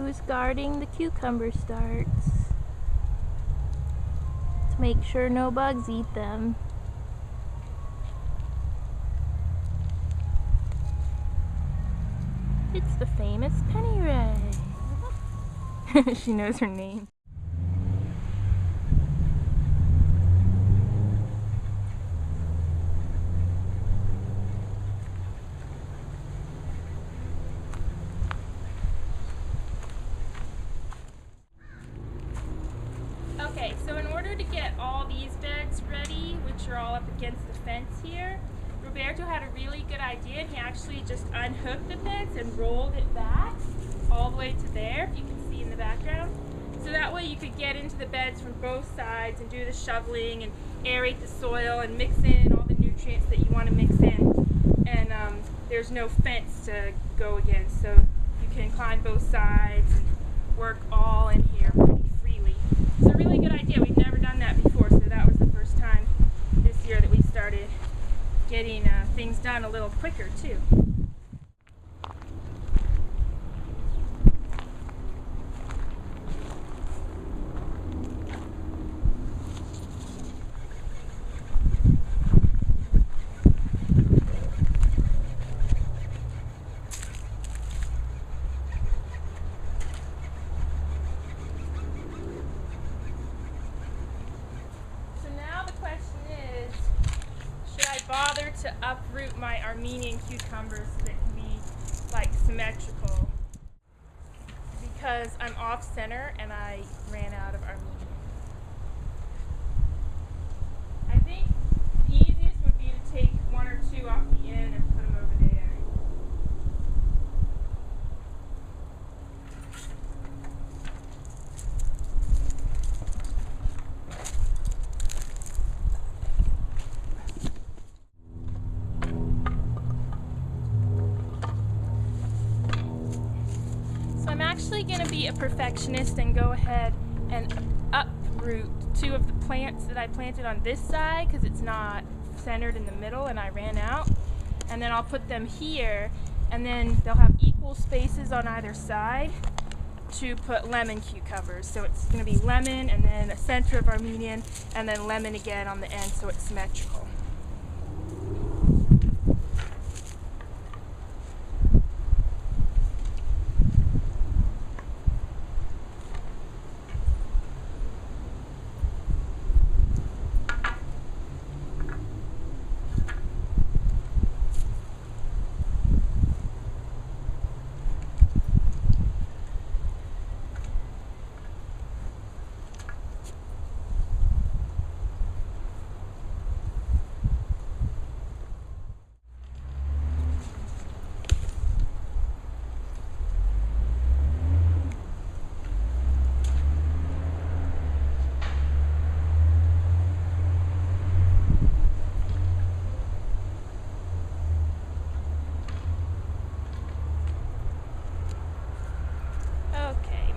who's guarding the cucumber starts to make sure no bugs eat them. It's the famous Penny Reh. She knows her name. Okay, so in order to get all these beds ready, which are all up against the fence here, Roberto had a really good idea, and he actually just unhooked the fence and rolled it back all the way to there, if you can see in the background. So that way you could get into the beds from both sides and do the shoveling and aerate the soil and mix in all the nutrients that you want to mix in. And there's no fence to go against, so you can climb both sides and work all in here pretty freely. It's a really good idea. We've never done that before, so that was the first time this year that we started getting things done a little quicker too. Bother to uproot my Armenian cucumbers so they can be like symmetrical, because I'm off center and I ran out of Armenian. I think the easiest would be to take one or two off the end and put them over there. I'm actually going to be a perfectionist and go ahead and uproot two of the plants that I planted on this side, because it's not centered in the middle and I ran out. And then I'll put them here, and then they'll have equal spaces on either side to put lemon cucumbers. So it's going to be lemon and then a center of Armenian and then lemon again on the end, so it's symmetrical.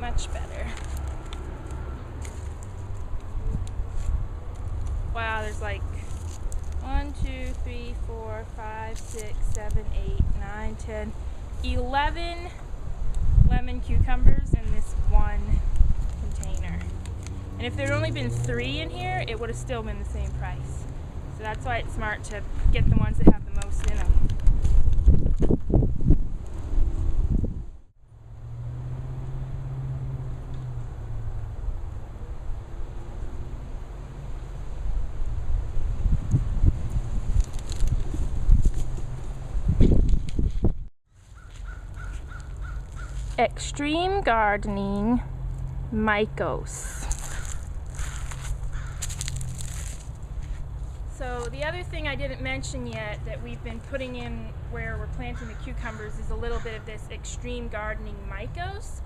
Much better. Wow, there's like 1, 2, 3, 4, 5, 6, 7, 8, 9, 10, 11 lemon cucumbers in this one container. And if there'd only been 3 in here, it would have still been the same price. So that's why it's smart to get the ones that have the most in them. Extreme Gardening Mycos. So the other thing I didn't mention yet that we've been putting in where we're planting the cucumbers is a little bit of this Extreme Gardening Mycos.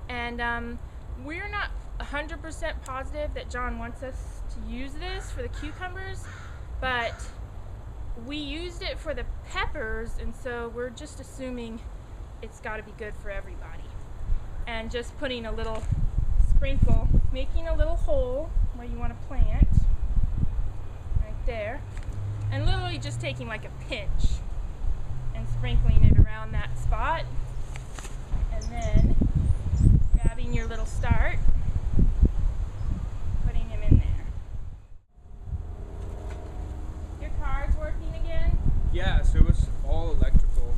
And we're not 100% positive that John wants us to use this for the cucumbers, but we used it for the peppers, and so we're just assuming it's got to be good for everybody. And just putting a little sprinkle, making a little hole where you want to plant, right there, and literally just taking like a pinch and sprinkling it around that spot, and then grabbing your little start, putting him in there. Your car's working again? Yeah, so it was all electrical.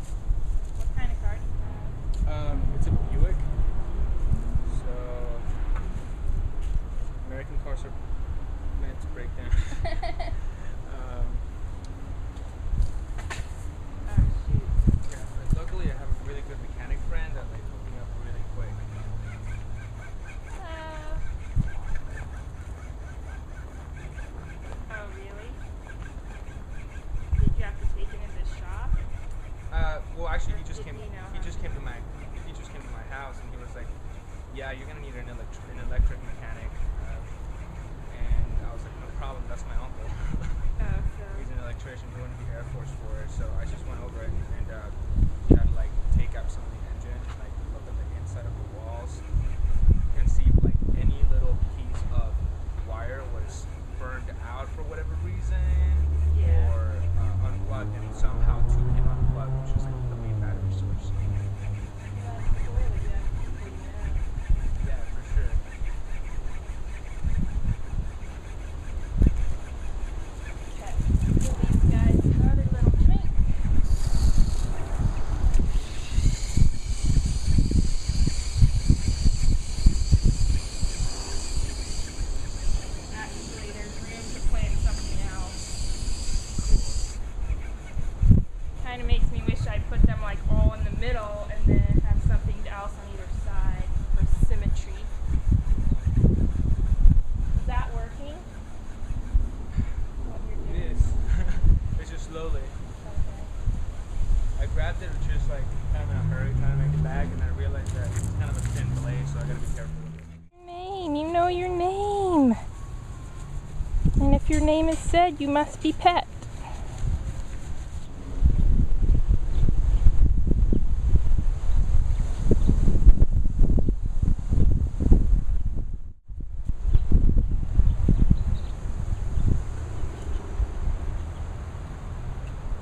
What kind of car do you have? It's a Buick. So American cars are meant to break down. Oh shoot. Yeah, but luckily I have a really good mechanic friend that like hooked me up really quick. Oh really? Did you have to take it into the shop? Well, actually, he just Did came. he know He how? just came to my. He just came to my house, and he was like, "Yeah, you're gonna need an electric mechanic." And I was like, "No problem. That's my uncle. Oh, so He's an electrician. He went to the Air Force for it." So I just went over it and had to like take out some of the engine, and like look at the inside of the walls, and see if like any little piece of wire was burned out for whatever reason, Yeah. or unplugged, and somehow took him unplugged, which is like the main battery source. Yeah, for sure. Okay, give these guys another little drink. Actually, there's room to plant something else. Kind of makes me wish I put them like all in the middle and then have something else on either side for symmetry. Is that working? What you're It doing? is. It's just slowly. Okay. I grabbed it just like kind of in a hurry, trying to make it back, and I realized that it's kind of a thin blade, so I gotta be careful with it. Name, you know your name. And if your name is said, you must be pet.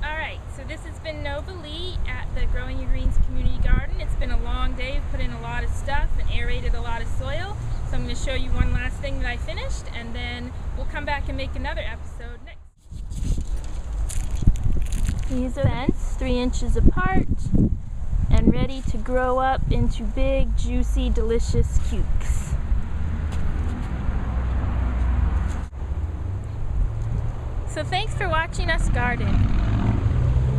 Alright, so this has been Nova Lee at the Growing Your Greens Community Garden. It's been a long day. We've put in a lot of stuff and aerated a lot of soil. So I'm going to show you one last thing that I finished, and then we'll come back and make another episode next. These are fence 3 inches apart and ready to grow up into big, juicy, delicious cukes. So thanks for watching us garden.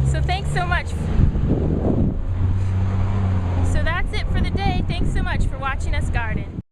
So thanks so much. So that's it for the day. Thanks so much for watching us garden.